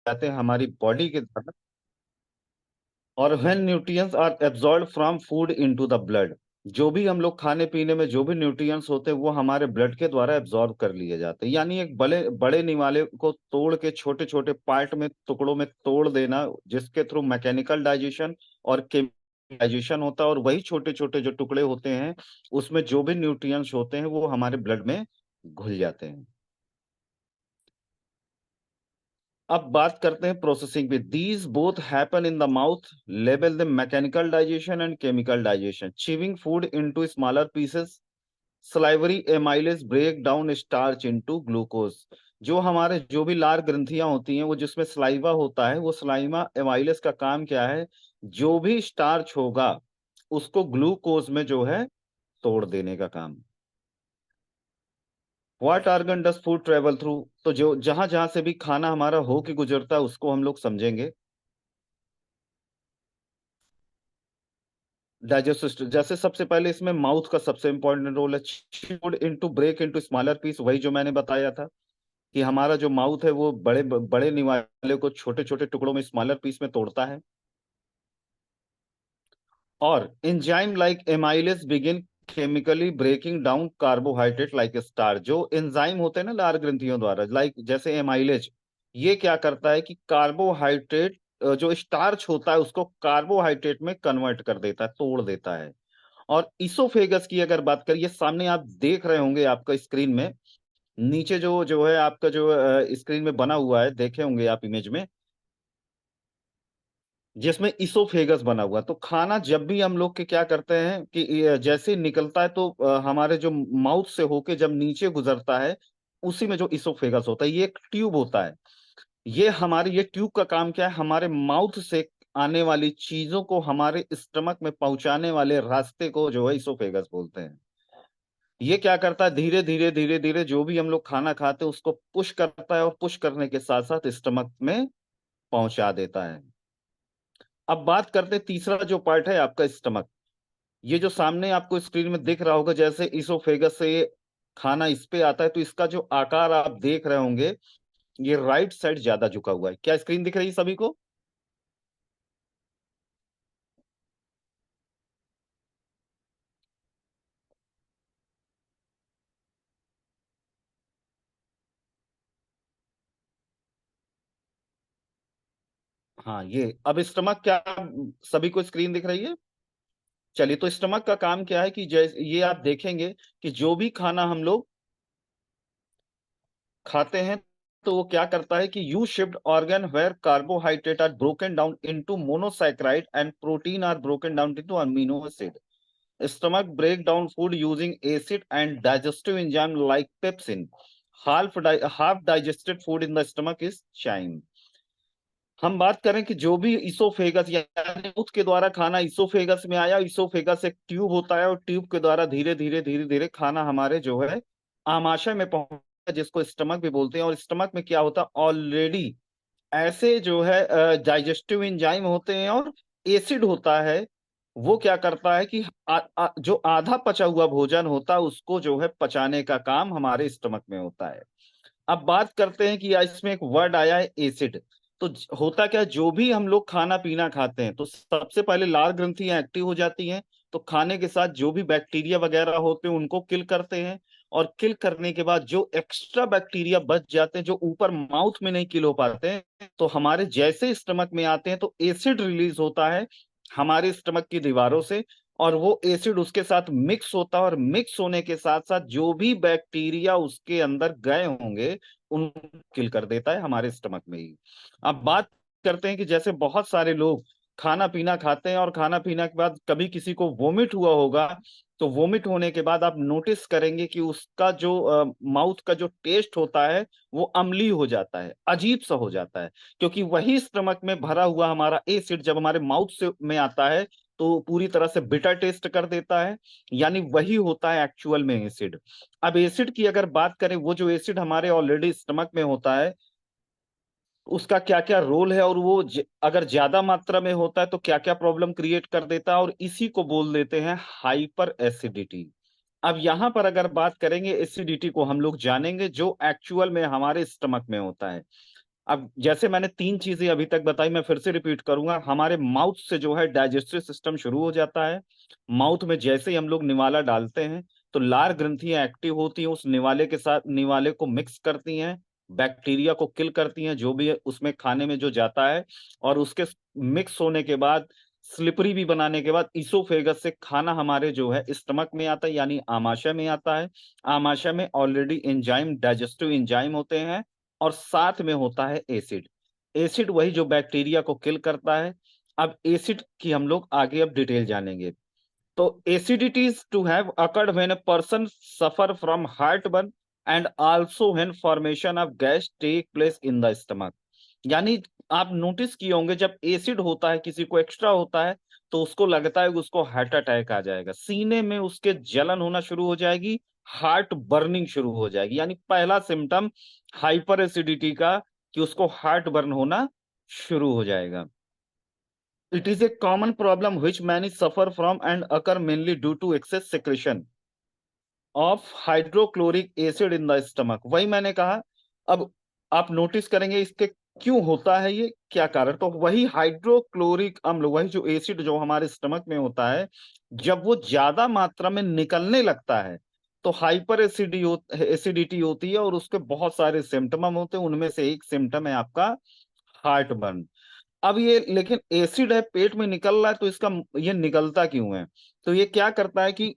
जाते हैं हमारी बॉडी के द्वारा। और when nutrients are absorb from food into the blood, जो भी हम लोग खाने पीने में जो भी न्यूट्रिएंट्स होते हैं वो हमारे ब्लड के द्वारा एब्जॉर्ब कर लिए जाते हैं। यानी एक बड़े बड़े निवाले को तोड़ के छोटे छोटे पार्ट में, टुकड़ों में तोड़ देना, जिसके थ्रू मैकेनिकल डाइजेशन और केमिकल डाइजेशन होता है, और वही छोटे छोटे जो टुकड़े होते हैं उसमें जो भी न्यूट्रिएंट्स होते हैं वो हमारे ब्लड में घुल जाते हैं। अब बात करते हैं प्रोसेसिंग पे। These both happen in the mouth, label the mechanical digestion and chemical digestion, chewing food into smaller pieces, salivary amylase break down starch into glucose. जो हमारे जो भी लार ग्रंथियां होती हैं वो जिसमें सलाइवा होता है, वो सलाइवा एमाइलेज का काम क्या है, जो भी स्टार्च होगा उसको ग्लूकोज में जो है तोड़ देने का काम। What organ does food travel through, तो जो जहां जहां से भी खाना हमारा हो के गुजरता है उसको हम लोग समझेंगे। डाइजेस्टिव सिस्टम, जैसे सबसे पहले इसमें माउथ का सबसे इंपॉर्टेंट रोल है। Food into break into smaller piece, वही जो मैंने बताया था कि हमारा जो माउथ है वो बड़े बड़े निवाले को छोटे छोटे टुकड़ों में, स्मॉलर पीस में तोड़ता है। और enzyme like amylase begin chemically breaking down carbohydrate like star, जो एंजाइम होते हैं ना लार ग्रंथियों द्वारा, लाइक जैसे एमाइलेज, ये क्या करता है कि कार्बोहाइड्रेट जो स्टार्च होता है उसको कार्बोहाइड्रेट में कन्वर्ट कर देता है, तोड़ देता है। और इसोफेगस की अगर बात करिए, सामने आप देख रहे होंगे आपका स्क्रीन में, नीचे जो जो है आपका जो स्क्रीन में बना हुआ है, देखे होंगे आप इमेज में, जिसमें इसोफेगस बना हुआ है। तो खाना जब भी हम लोग के क्या करते हैं कि ये जैसे ही निकलता है तो हमारे जो माउथ से होके जब नीचे गुजरता है, उसी में जो इसोफेगस होता है, ये एक ट्यूब होता है। ये ट्यूब का काम क्या है, हमारे माउथ से आने वाली चीजों को हमारे स्टमक में पहुंचाने वाले रास्ते को जो है इसोफेगस बोलते हैं। ये क्या करता है, धीरे धीरे धीरे धीरे जो भी हम लोग खाना खाते हैं उसको पुश करता है, और पुश करने के साथ साथ स्टमक में पहुंचा देता है। अब बात करते हैं तीसरा जो पार्ट है आपका स्टमक। ये जो सामने आपको स्क्रीन में दिख रहा होगा, जैसे इसोफेगस से ये खाना इस पे आता है, तो इसका जो आकार आप देख रहे होंगे, ये राइट साइड ज्यादा झुका हुआ है। क्या स्क्रीन दिख रही है सभी को? हाँ, ये अब स्टमक क्या, सभी को स्क्रीन दिख रही है? चलिए, तो स्टमक का काम क्या है कि जैसे ये आप देखेंगे कि जो भी खाना हम लोग खाते हैं, तो वो क्या करता है कि you shift organ where carbohydrate are broken down into monosaccharide and protein are broken down into amino acid. Stomach break down food using acid and digestive enzyme like pepsin. Half digested food in the stomach is chyme. हम बात करें कि जो भी oesophagus यानी मुख के द्वारा खाना इसोफेगस में आया, इसोफेगस एक ट्यूब होता है, और ट्यूब के द्वारा धीरे धीरे धीरे धीरे खाना हमारे जो है आमाशय में पहुंचता है, जिसको स्टमक भी बोलते हैं। और स्टमक में क्या होता है, ऑलरेडी ऐसे जो है डाइजेस्टिव एंजाइम होते हैं और एसिड होता है। वो क्या करता है कि जो आधा पचा हुआ भोजन होता है उसको जो है पचाने का काम हमारे स्टमक में होता है। अब बात करते हैं कि इसमें एक वर्ड आया है एसिड। तो होता क्या है, जो भी हम लोग खाना पीना खाते हैं तो सबसे पहले लार ग्रंथियां एक्टिव हो जाती हैं, तो खाने के साथ जो भी बैक्टीरिया वगैरह होते हैं उनको किल करते हैं। और किल करने के बाद जो एक्स्ट्रा बैक्टीरिया बच जाते हैं, जो ऊपर माउथ में नहीं किल हो पाते हैं, तो हमारे जैसे स्टमक में आते हैं तो एसिड रिलीज होता है हमारे स्टमक की दीवारों से। और वो एसिड उसके साथ मिक्स होता है, और मिक्स होने के साथ साथ जो भी बैक्टीरिया उसके अंदर गए होंगे उनको किल कर देता है हमारे स्टमक में ही। अब बात करते हैं कि जैसे बहुत सारे लोग खाना पीना खाते हैं और खाना पीना के बाद कभी किसी को वोमिट हुआ होगा, तो वोमिट होने के बाद आप नोटिस करेंगे कि उसका जो माउथ का जो टेस्ट होता है वो अम्लीय हो जाता है, अजीब सा हो जाता है। क्योंकि वही स्टमक में भरा हुआ हमारा एसिड जब हमारे माउथ से में आता है तो पूरी तरह से बिटर टेस्ट कर देता है। यानी वही होता है एक्चुअल में एसिड। अब एसिड की अगर बात करें, वो जो एसिड हमारे ऑलरेडी स्टमक में होता है उसका क्या क्या रोल है, और वो अगर ज्यादा मात्रा में होता है तो क्या क्या प्रॉब्लम क्रिएट कर देता है, और इसी को बोल देते हैं हाइपर एसिडिटी। अब यहां पर अगर बात करेंगे एसिडिटी को, हम लोग जानेंगे जो एक्चुअल में हमारे स्टमक में होता है। अब जैसे मैंने तीन चीजें अभी तक बताई, मैं फिर से रिपीट करूंगा। हमारे माउथ से जो है डाइजेस्टिव सिस्टम शुरू हो जाता है। माउथ में जैसे ही हम लोग निवाला डालते हैं तो लार ग्रंथियां एक्टिव होती हैं, उस निवाले के साथ निवाले को मिक्स करती हैं, बैक्टीरिया को किल करती हैं जो भी है उसमें खाने में जो जाता है। और उसके मिक्स होने के बाद, स्लिपरी भी बनाने के बाद, इसोफेगस से खाना हमारे जो है स्टमक में आता है, यानी आमाशय में आता है। आमाशय में ऑलरेडी एंजाइम, डाइजेस्टिव एंजाइम होते हैं, और साथ में होता है एसिड। एसिड वही जो बैक्टीरिया को किल करता है। अब एसिड की हम लोग आगे अब डिटेल जानेंगे। तो acidity is to have occurred when a person suffer from heartburn and also when formation of gas take place in the stomach। यानी आप नोटिस किए होंगे जब एसिड होता है, किसी को एक्स्ट्रा होता है, तो उसको लगता है कि उसको हार्ट अटैक आ जाएगा, सीने में उसके जलन होना शुरू हो जाएगी, हार्ट बर्निंग शुरू हो जाएगी। यानी पहला सिम्टम हाइपर एसिडिटी का कि उसको हार्ट बर्न होना शुरू हो जाएगा। It is a common problem which many suffer from and occur mainly due to excess secretion of hydrochloric acid in the stomach। वही मैंने कहा। अब आप नोटिस करेंगे इसके क्यों होता है, ये क्या कारण, तो वही हाइड्रोक्लोरिक अम्ल, वही जो एसिड जो हमारे स्टमक में होता है, जब वो ज्यादा मात्रा में निकलने लगता है तो हाइपर एसिडिटी होती है, और उसके बहुत सारे सिम्टम होते हैं। उनमें से एक सिम्टम है आपका हार्ट बर्न। अब ये लेकिन एसिड है, पेट में निकल रहा है, तो इसका ये निकलता क्यों है? तो ये क्या करता है कि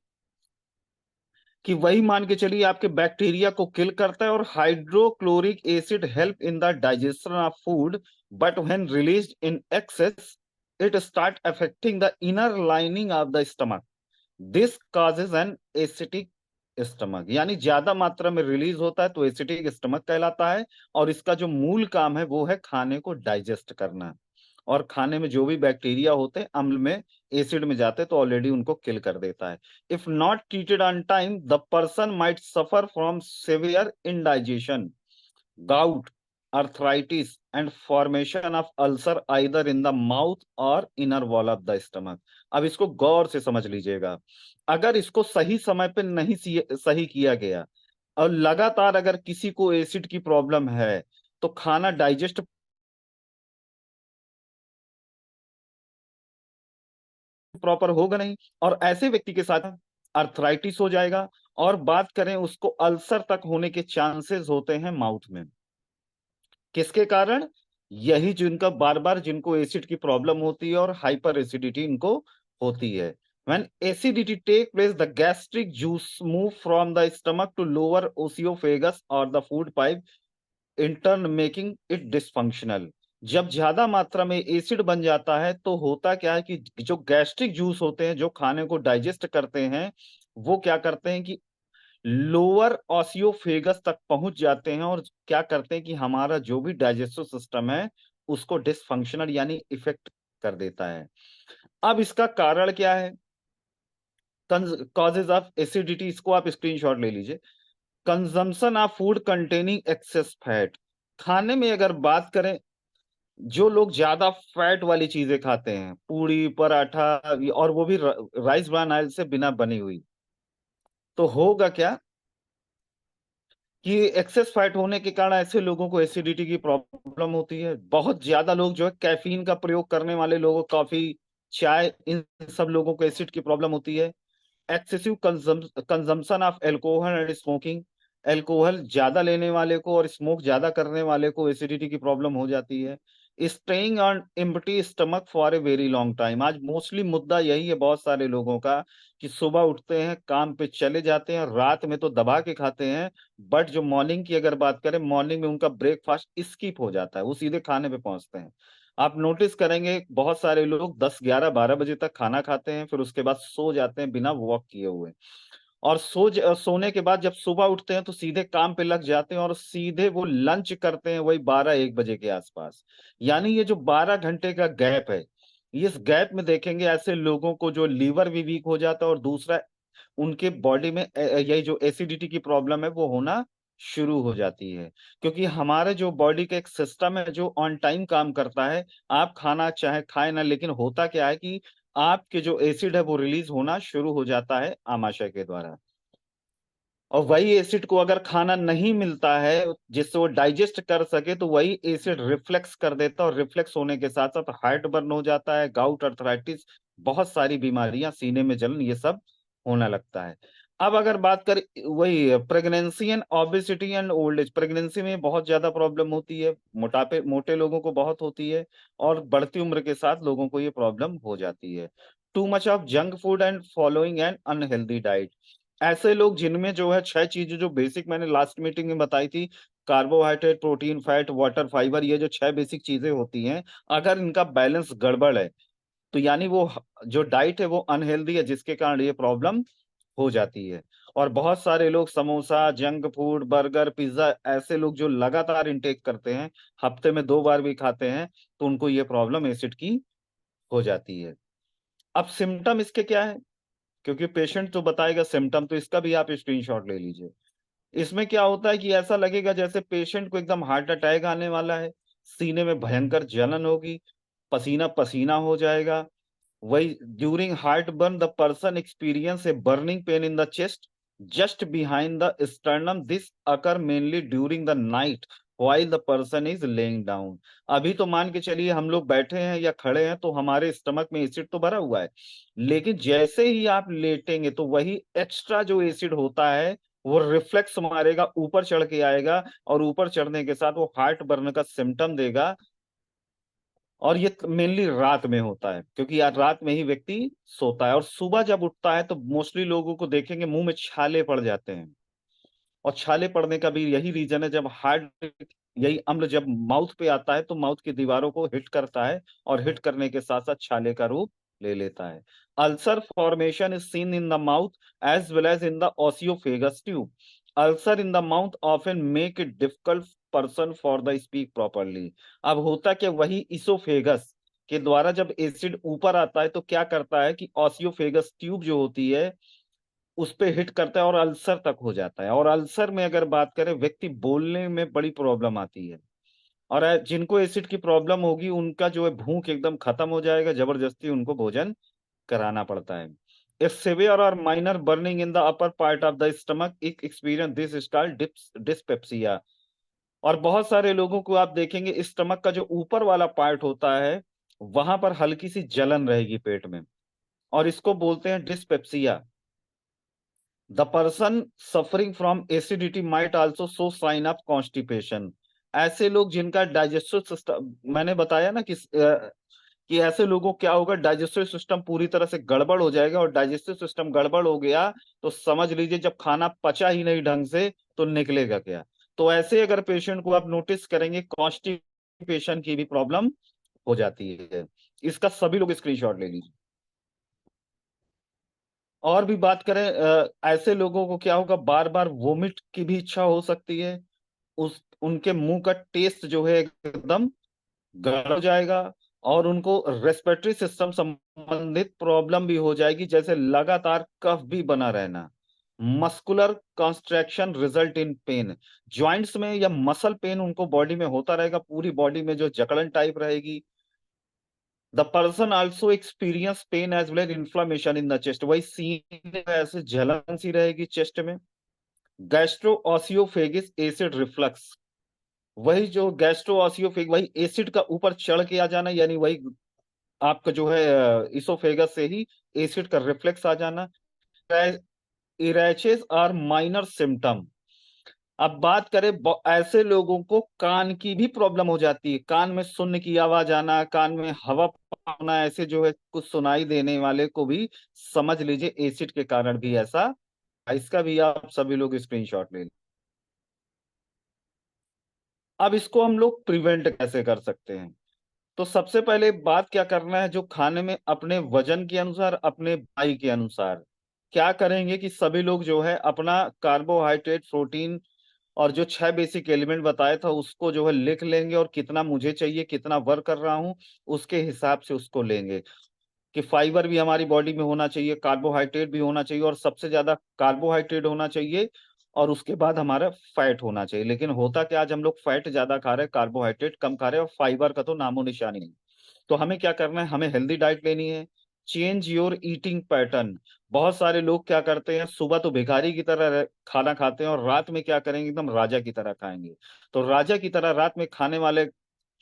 वही मान के चलिए आपके बैक्टीरिया को किल करता है, और hydrochloric acid help in the digestion of food, but when released in excess it start affecting the inner lining of the stomach. This causes an acetic stomach. यानी ज्यादा मात्रा में रिलीज होता है तो एसिटिक स्टमक कहलाता है, और इसका जो मूल काम है वो है खाने को डाइजेस्ट करना। और खाने में जो भी बैक्टीरिया होते हैं अम्ल में, एसिड में जाते हैं तो ऑलरेडी उनको किल कर देता है। If not treated on time the person might suffer from severe indigestion, gout, arthritis and formation of ulcer either in the mouth or inner wall of the stomach। अब इसको गौर से समझ लीजिएगा। अगर इसको सही समय पे नहीं सही किया गया, और लगातार अगर किसी को एसिड की प्रॉब्लम है, तो खाना डाइजेस्ट प्रॉपर होगा नहीं, और ऐसे व्यक्ति के साथ अर्थराइटिस हो जाएगा। और बात करें, उसको अल्सर तक होने के चांसेस होते हैं माउथ में। किसके कारण? यही जिनका बार बार जिनको एसिड की प्रॉब्लम होती है और हाइपर एसिडिटी इनको होती है। When acidity take place the gastric juice move from the stomach to lower oesophagus और the food pipe, in turn making it dysfunctional. जब ज्यादा मात्रा में एसिड बन जाता है तो होता क्या है कि जो गैस्ट्रिक जूस होते हैं जो खाने को डाइजेस्ट करते हैं, वो क्या करते हैं कि लोअर ऑसियोफेगस तक पहुंच जाते हैं, और क्या करते हैं कि हमारा जो भी डाइजेस्टिव सिस्टम है उसको डिसफंक्शनल यानी इफेक्ट कर देता है। अब इसका कारण क्या है? कॉजेज ऑफ एसिडिटी, इसको आप स्क्रीनशॉट ले लीजिए। Consumption of food containing access fat. खाने में अगर बात करें, जो लोग ज्यादा फैट वाली चीजें खाते हैं, पूड़ी पराठा, और वो भी राइस ब्रान ऑयल से बिना बनी हुई, तो होगा क्या कि एक्सेस फैट होने के कारण ऐसे लोगों को एसिडिटी की प्रॉब्लम होती है। बहुत ज्यादा लोग जो है कैफीन का प्रयोग करने वाले लोगों, कॉफी, चाय, इन सब लोगों को एसिड की प्रॉब्लम होती है। Excessive consumption of alcohol and smoking. Alcohol ज्यादा लेने वाले को और स्मोक ज्यादा करने वाले को एसिडिटी की प्रॉब्लम हो जाती है। Staying on empty stomach for a very long time. आज मोस्टली मुद्दा यही है बहुत सारे लोगों का कि सुबह उठते हैं, काम पे चले जाते हैं, रात में तो दबा के खाते हैं, बट जो मॉर्निंग की अगर बात करें, मॉर्निंग में उनका ब्रेकफास्ट स्किप हो जाता है, वो सीधे खाने पे पहुंचते हैं। आप नोटिस करेंगे बहुत सारे लोग 10 11 12 बजे तक खाना खाते हैं, फिर उसके बाद सो जाते हैं बिना वॉक किए हुए। और सोने के बाद जब सुबह उठते हैं तो सीधे काम पे लग जाते हैं, और सीधे वो लंच करते हैं वही 12 1 बजे के आसपास। यानी ये जो 12 घंटे का गैप है, इस गैप में देखेंगे ऐसे लोगों को जो लीवर भी वीक हो जाता है, और दूसरा उनके बॉडी में यही जो एसिडिटी की प्रॉब्लम है वो होना शुरू हो जाती है। क्योंकि हमारे जो बॉडी का एक सिस्टम है जो ऑन टाइम काम करता है, आप खाना चाहे खाए ना, लेकिन होता क्या है कि आपके जो एसिड है वो रिलीज होना शुरू हो जाता है आमाशय के द्वारा। और वही एसिड को अगर खाना नहीं मिलता है जिससे वो डाइजेस्ट कर सके, तो वही एसिड रिफ्लेक्स कर देता है, और रिफ्लेक्स होने के साथ साथ हार्ट बर्न हो जाता है, गाउट, अर्थराइटिस, बहुत सारी बीमारियां, सीने में जलन, ये सब होने लगता है। अब अगर बात करें वही pregnancy and obesity and old age, pregnancy में बहुत ज्यादा प्रॉब्लम होती है, मोटापे, मोटे लोगों को बहुत होती है, और बढ़ती उम्र के साथ लोगों को ये प्रॉब्लम हो जाती है। Too much of junk food and following N unhealthy diet, ऐसे लोग जिनमें जो है छह चीजें जो बेसिक मैंने लास्ट मीटिंग में बताई थी, carbohydrate, protein, fat, water, fibre, ये जो छह बेसिक चीजें होती हैं, अगर इनका बैलेंस गड़बड़ है, तो यानी वो जो डाइट है वो अनहेल्दी है, जिसके कारण ये प्रॉब्लम हो जाती है। और बहुत सारे लोग samosa, junk food, burger, pizza, ऐसे लोग जो लगातार इंटेक करते हैं, हफ्ते में 2 बार भी खाते हैं, तो उनको ये प्रॉब्लम एसिड की हो जाती है। अब सिम्टम इसके क्या है, क्योंकि पेशेंट तो बताएगा सिम्टम, तो इसका भी आप स्क्रीनशॉट ले लीजिए। इसमें क्या होता है कि ऐसा लगेगा जैसे पेशेंट को एकदम हार्ट अटैक आने वाला है, सीने में भयंकर जलन होगी, पसीना पसीना हो जाएगा। वही during heart burn the person experience a burning pain in the chest just behind the sternum, this occur mainly during the night while the person is laying down. अभी तो मान के चलिए हम लोग बैठे हैं या खड़े हैं तो हमारे स्टमक में एसिड तो भरा हुआ है, लेकिन जैसे ही आप लेटेंगे तो वही एक्स्ट्रा जो एसिड होता है वो रिफ्लेक्स मारेगा, ऊपर चढ़ के आएगा, और ऊपर चढ़ने के साथ वो हार्ट बर्न का सिम्टम देगा। और ये मेनली रात में होता है, क्योंकि यार रात में ही व्यक्ति सोता है, और सुबह जब उठता है तो मोस्टली लोगों को देखेंगे मुंह में छाले पड़ जाते हैं। और छाले पड़ने का भी यही रीजन है, जब हार्ट, यही अम्ल जब माउथ पे आता है तो माउथ की दीवारों को हिट करता है, और हिट करने के साथ साथ छाले का रूप ले लेता है। Ulcer formation is seen in the mouth as well as in the oesophagus tube. Ulcer in the mouth often make it difficult person for the speak properly. अब होता क्या, वही इसोफेगस के द्वारा जब एसिड ऊपर आता है तो क्या करता है कि ओसियोफेगस ट्यूब जो होती है उस पे हिट करता है, और अल्सर तक हो जाता है। और अल्सर में अगर बात करें, व्यक्ति बोलने में बड़ी प्रॉब्लम आती है, और जिनको एसिड की प्रॉब्लम होगी उनका जो है भूख एकदम खत्म हो जाएगा, जबरदस्ती उनको भोजन कराना पड़ता है। इफ सिवियर और minor burning in the upper part of the stomach, एक experience this is called dyspepsia. और बहुत सारे लोगों को आप देखेंगे स्टमक का जो ऊपर वाला पार्ट होता है वहां पर हल्की सी जलन रहेगी पेट में, और इसको बोलते हैं dyspepsia. The person suffering from acidity might also show sign of constipation. ऐसे लोग जिनका डाइजेस्टिव सिस्टम, मैंने बताया ना कि ऐसे लोगों को क्या होगा, डाइजेस्टिव सिस्टम पूरी तरह से गड़बड़ हो जाएगा, और डाइजेस्टिव सिस्टम गड़बड़ हो गया तो समझ लीजिए जब खाना पचा ही नहीं ढंग से तो निकलेगा क्या। तो ऐसे अगर पेशेंट को आप नोटिस करेंगे, कॉन्स्टिपेशन की भी प्रॉब्लम हो जाती है। इसका सभी लोग स्क्रीनशॉट ले लीजिए। और भी बात करें, ऐसे लोगों को क्या होगा, बार बार वोमिट की भी इच्छा हो सकती है, उस उनके मुंह का टेस्ट जो है एकदम गड़बड़ हो जाएगा, और उनको रेस्पिरेटरी सिस्टम संबंधित प्रॉब्लम भी हो जाएगी, जैसे लगातार कफ भी बना रहना। Muscular contraction result in pain, joints में या मसल पेन उनको बॉडी में होता रहेगा, पूरी बॉडी में जो जकड़न टाइप रहेगी। The person also experience pain as well as inflammation in the chest, वही सीने में ऐसे जलन सी रहेगी चेस्ट में। गैस्ट्रो ऑसियोफेगिस एसिड रिफ्लक्स, वही जो गैस्ट्रो ऑसियोफेग, वही एसिड का ऊपर चढ़ के आ जाना, यानी वही आपका जो है इसोफेगस से ही एसिड का रिफ्लेक्स आ जाना। इरेचेस आर माइनर सिम्टम। अब बात करें ऐसे लोगों को कान की भी प्रॉब्लम हो जाती है, कान में शून्य की आवाज आना, कान में हवा होना, ऐसे जो है कुछ सुनाई देने वाले को भी समझ लीजिए एसिड के कारण भी ऐसा। इसका भी आप सभी लोग स्क्रीनशॉट ले लें। अब इसको हम लोग प्रिवेंट कैसे कर सकते हैं, तो सबसे पहले बात क्या करना है, जो खाने में अपने वजन के अनुसार, अपने भाई के अनुसार क्या करेंगे कि सभी लोग जो है अपना कार्बोहाइड्रेट, प्रोटीन, और जो छह बेसिक एलिमेंट बताया था उसको जो है लिख लेंगे, और कितना मुझे चाहिए, कितना वर्क कर रहा हूं, उसके हिसाब से उसको लेंगे। कि फाइबर भी हमारी बॉडी में होना चाहिए, कार्बोहाइड्रेट भी होना चाहिए, और सबसे ज्यादा कार्बोहाइड्रेट होना चाहिए, और उसके बाद हमारा फैट होना चाहिए। लेकिन होता क्या, आज हम लोग फैट ज्यादा खा रहे हैं, कार्बोहाइड्रेट कम खा रहे हैं, और फाइबर का तो नामो निशान ही नहीं। तो हमें क्या करना है, हमें हेल्दी डाइट लेनी है। Change your eating pattern. बहुत सारे लोग क्या करते हैं, सुबह तो भिखारी की तरह खाना खाते हैं और रात में क्या करेंगे, एकदम राजा की तरह खाएंगे। तो राजा की तरह रात में खाने वाले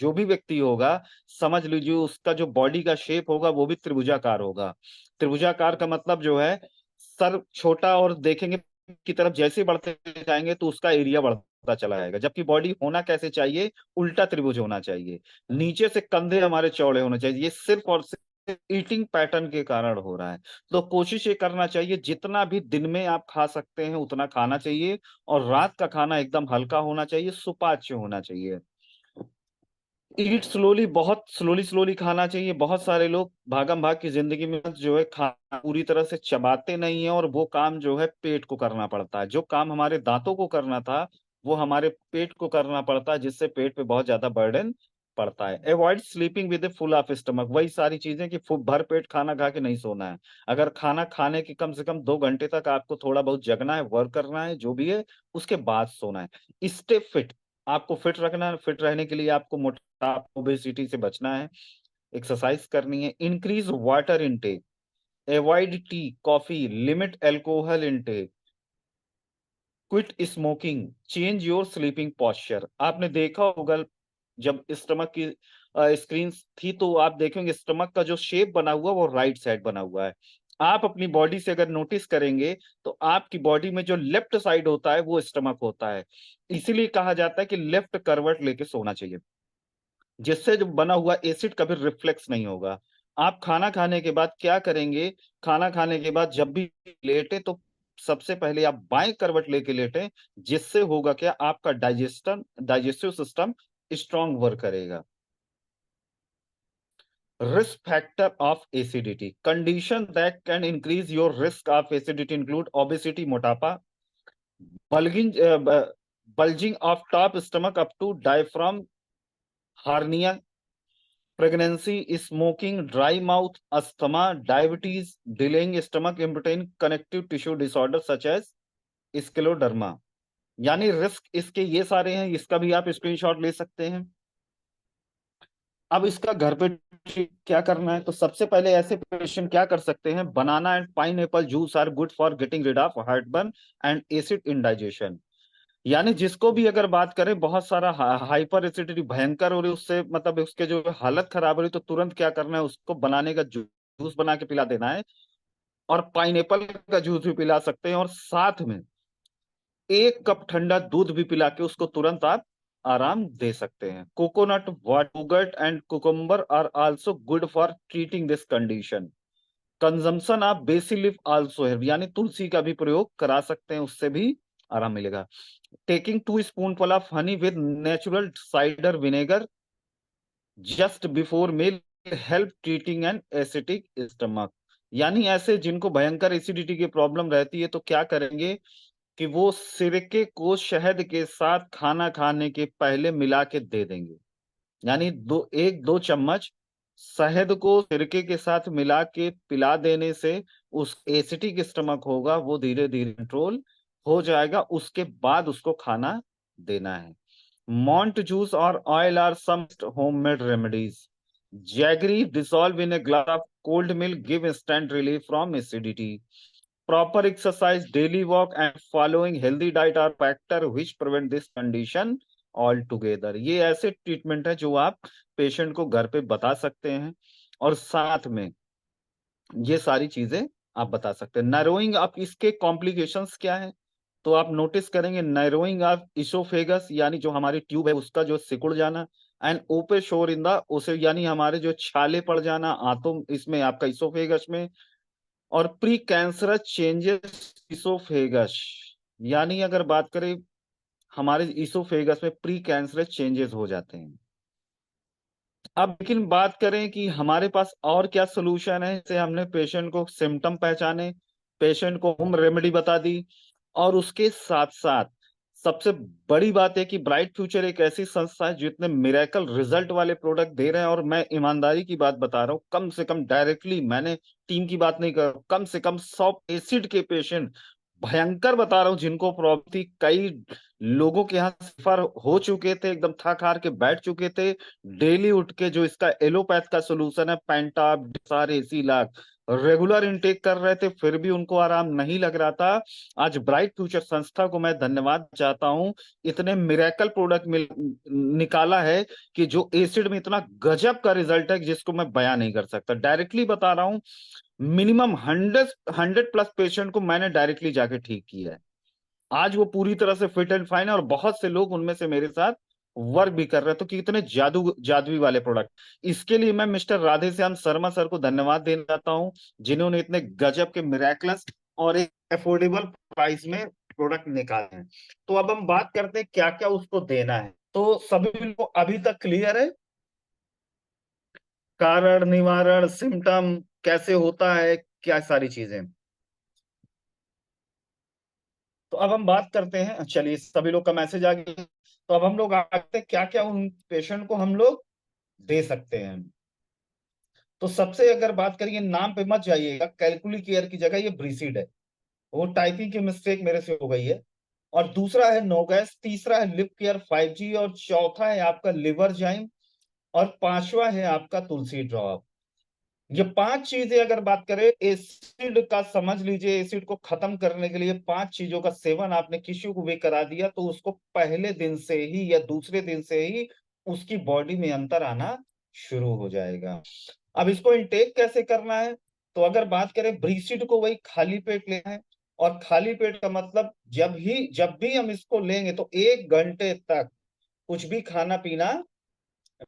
जो भी व्यक्ति होगा, समझ लीजिए उसका जो बॉडी का शेप होगा वो भी त्रिभुजाकार होगा। त्रिभुजाकार का मतलब जो है, सर छोटा, और देखेंगे की तरफ जैसे बढ़ते जाएंगे तो उसका एरिया बढ़ता चला जाएगा, जबकि बॉडी होना कैसे चाहिए, उल्टा त्रिभुज होना चाहिए। नीचे से कंधे हमारे चौड़े होने चाहिए। ये सिर्फ और सिर्फ ईटिंग पैटर्न के कारण हो रहा है। तो कोशिश ये करना चाहिए, जितना भी दिन में आप खा सकते हैं उतना खाना चाहिए, और रात का खाना एकदम हल्का होना चाहिए, सुपाच्य होना चाहिए। ईट स्लोली, बहुत स्लोली स्लोली खाना चाहिए। बहुत सारे लोग भागम भाग की जिंदगी में जो है खाना पूरी तरह से चबाते नहीं है, और वो काम जो है पेट को करना पड़ता है। जो काम हमारे दांतों को करना था वो हमारे पेट को करना पड़ता है, जिससे पेट पे बहुत ज्यादा बर्डन पड़ता है। Avoid sleeping with a full of stomach. वही सारी चीजें कि भर पेट खाना खा के नहीं सोना है। अगर खाना खाने के कम से कम 2 घंटे तक आपको थोड़ा बहुत जगना है, वर्क करना है, जो भी है, उसके बाद सोना है। Stay fit. आपको फिट रखना है। फिट रहने के लिए आपको मोटापा, ओबेसिटी से बचना है, एक्सरसाइज करनी है। Increase water intake, avoid tea coffee, limit alcohol intake, quit smoking, change your sleeping posture. आपने देखा होगा, जब स्टमक की स्क्रीन थी तो आप देखेंगे स्टमक का जो शेप बना हुआ वो राइट साइड बना हुआ है। आप अपनी बॉडी से अगर नोटिस करेंगे तो आपकी बॉडी में जो लेफ्ट साइड होता है वो स्टमक होता है। इसीलिए कहा जाता है कि लेफ्ट करवट लेके सोना चाहिए, जिससे जो बना हुआ एसिड कभी रिफ्लेक्स नहीं होगा। आप खाना खाने के बाद क्या करेंगे, खाना खाने के बाद जब भी लेटे तो सबसे पहले आप बाएं करवट लेके लेटें, जिससे होगा क्या, आपका डाइजेस्टिव सिस्टम स्ट्रांग वर्क करेगा। Risk factor of acidity, condition that can increase your risk of acidity include obesity, मोटापा, bulging bulging of top stomach up to diaphragm, hernia, pregnancy, smoking, dry mouth, asthma, diabetes, delaying stomach important, connective tissue disorder such as scleroderma. यानी risk इसके ये सारे हैं, इसका भी आप screenshot ले सकते हैं। अब इसका घर पे क्या करना है, तो सबसे पहले ऐसे पेशेंट क्या कर सकते हैं, banana and pineapple juice are good for getting rid of heartburn and acid indigestion. यानी जिसको भी अगर बात करें, बहुत सारा हाइपर एसिडिटी भयंकर हो रही, उससे मतलब उसके जो हालत खराब हो रही, तो तुरंत क्या करना है, उसको बनाने का जूस बना के पिला देना है। और पाइनएप्पल का जूस भी पिला सकते हैं, और साथ में 1 कप ठंडा दूध भी पिला के उसको तुरंत आप आराम दे सकते हैं। Coconut water and cucumber are also good for treating this condition. Consumption of basil leaf also है, यानी तुलसी का भी प्रयोग करा सकते हैं, उससे भी आराम मिलेगा। Taking 2 spoonful of honey with natural cider vinegar just before meal help treating an acidic stomach. यानी ऐसे जिनको भयंकर एसिडिटी की प्रॉब्लम रहती है तो क्या करेंगे कि वो सिरके को शहद के साथ खाना खाने के पहले मिला के दे देंगे। यानी 1-2 चम्मच शहद को सिरके के साथ मिला के पिला देने से उस एसिडिक स्टमक होगा वो धीरे धीरे कंट्रोल हो जाएगा। उसके बाद उसको खाना देना है। मॉन्ट जूस और oil are some homemade remedies. Jaggery dissolve in a glass of cold milk give instant relief from acidity. Proper exercise, daily walk and following healthy diet are factor which prevent this condition altogether। ये ऐसे treatment है जो आप patient को घर पे बता सकते हैं, और साथ में ये सारी चीजें आप बता सकते हैं। नैरोइंग आप इसके कॉम्प्लिकेशंस क्या है, तो आप नोटिस करेंगे नैरोइंग ऑफ इसोफेगस, यानी जो हमारी ट्यूब है उसका जो सिकुड़ जाना, एंड ओपे शोर इन द ओसे, यानी हमारे जो छाले पड़ जाना आंतों इसमें आपका इसोफेगस में। और प्री कैंसरस चेंजेस इसोफेगस, यानी अगर बात करें हमारे इसोफेगस में प्री कैंसरस चेंजेस हो जाते हैं। अब लेकिन बात करें कि हमारे पास और क्या सोल्यूशन है, जैसे हमने पेशेंट को सिम्टम पहचाने, पेशेंट को होम रेमेडी बता दी, और उसके साथ साथ सबसे बड़ी बात है कि ब्राइट फ्यूचर एक ऐसी संस्था है जो इतने मिरेकल रिजल्ट वाले प्रोडक्ट दे रहे हैं। और मैं ईमानदारी की बात बता रहा हूँ, कम से कम डायरेक्टली, मैंने टीम की बात नहीं कर रहा हूं, कम से कम 100 एसिड के पेशेंट भयंकर बता रहा हूँ जिनको प्रॉब्लम थी, कई लोगों के यहाँ सफर हो चुके थे, एकदम थक हार के बैठ चुके थे। डेली उठ के जो इसका एलोपैथ का सोल्यूशन है पेंटाप सारे एसी लाख रेगुलर इनटेक कर रहे थे, फिर भी उनको आराम नहीं लग रहा था। आज ब्राइट फ्यूचर संस्था को मैं धन्यवाद चाहता हूं, इतने मिरेकल प्रोडक्ट निकाला है कि जो एसिड में इतना गजब का रिजल्ट है जिसको मैं बयां नहीं कर सकता। डायरेक्टली बता रहा हूं, मिनिमम 100 प्लस पेशेंट को मैंने डायरेक्टली जाके ठीक किया है। आज वो पूरी तरह से फिट एंड फाइन है, और बहुत से लोग उनमें से मेरे साथ वर्क भी कर रहे हैं। तो कितने जादुई वाले प्रोडक्ट। इसके लिए मैं मिस्टर राधेश्याम शर्मा सर को धन्यवाद देना चाहता हूं, जिन्होंने इतने गजब के मिराकलस और एक अफोर्डेबल प्राइस में प्रोडक्ट निकाले हैं। तो अब हम बात करते हैं क्या क्या उसको देना है। तो सभी को अभी तक क्लियर है, कारण निवारण सिम्टम कैसे होता है, क्या सारी चीजें। तो अब हम बात करते हैं, चलिए सभी लोग का मैसेज आ गया। तो अब हम लोग आते हैं क्या क्या उन पेशेंट को हम लोग दे सकते हैं। तो सबसे अगर बात करिए, नाम पे मत जाइएगा, कैलकुली केयर की जगह ये ब्रीसीड है। वो टाइपिंग की मिस्टेक मेरे से हो गई है। और दूसरा है नोगैस, तीसरा है लिप केयर 5G, और चौथा है आपका लिवर जाइम, और पांचवा है आपका तुलसी ड्रॉप। ये पांच चीजें अगर बात करें एसिड का, समझ लीजिए एसिड को खत्म करने के लिए पांच चीजों का सेवन आपने किसी को भी करा दिया तो उसको पहले दिन से ही या दूसरे दिन से ही उसकी बॉडी में अंतर आना शुरू हो जाएगा। अब इसको इनटेक कैसे करना है, तो अगर बात करें ब्रीसिड को वही खाली पेट लेना है। और खाली पेट का मतलब जब भी हम इसको लेंगे तो 1 घंटे तक कुछ भी खाना पीना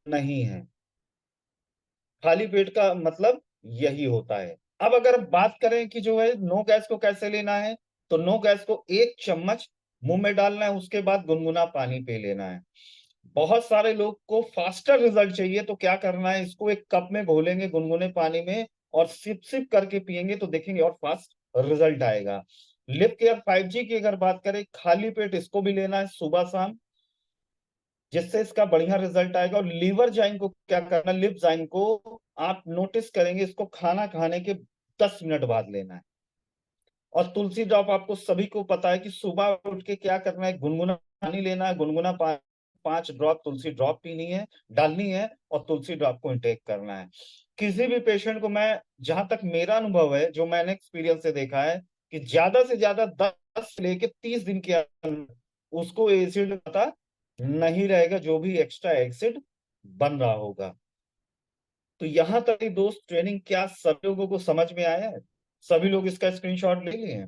नहीं है। खाली पेट का मतलब यही होता है। अब अगर बात करें कि जो है नो गैस को कैसे लेना है, तो नो गैस को 1 चम्मच मुंह में डालना है, उसके बाद गुनगुना पानी पी लेना है। बहुत सारे लोग को फास्टर रिजल्ट चाहिए, तो क्या करना है, इसको एक कप में घोलेंगे गुनगुने पानी में और सिप सिप करके पिएंगे तो देखेंगे और फास्ट रिजल्ट आएगा। लिप केयर 5G की अगर बात करें, खाली पेट इसको भी लेना है सुबह शाम, जिससे इसका बढ़िया रिजल्ट आएगा। और लीवर जाइम को क्या करना, लिप जाइम को आप नोटिस करेंगे इसको खाना खाने के 10 मिनट बाद लेना है। और तुलसी ड्रॉप आपको सभी को पता है कि सुबह उठ के क्या करना है, गुनगुना पानी लेना है, गुनगुना 5 ड्रॉप तुलसी ड्रॉप पीनी है, डालनी है, और तुलसी ड्रॉप को इंटेक करना है। किसी भी पेशेंट को मैं, जहां तक मेरा अनुभव है, जो मैंने एक्सपीरियंस से देखा है, कि ज्यादा से ज्यादा 10 से लेके 30 दिन के अंदर उसको एसिड पता नहीं रहेगा, जो भी एक्स्ट्रा एसिड बन रहा होगा। तो यहां तक दोस्त ट्रेनिंग क्या सभी लोगों को समझ में आया है? सभी लोग इसका स्क्रीनशॉट ले लिए हैं?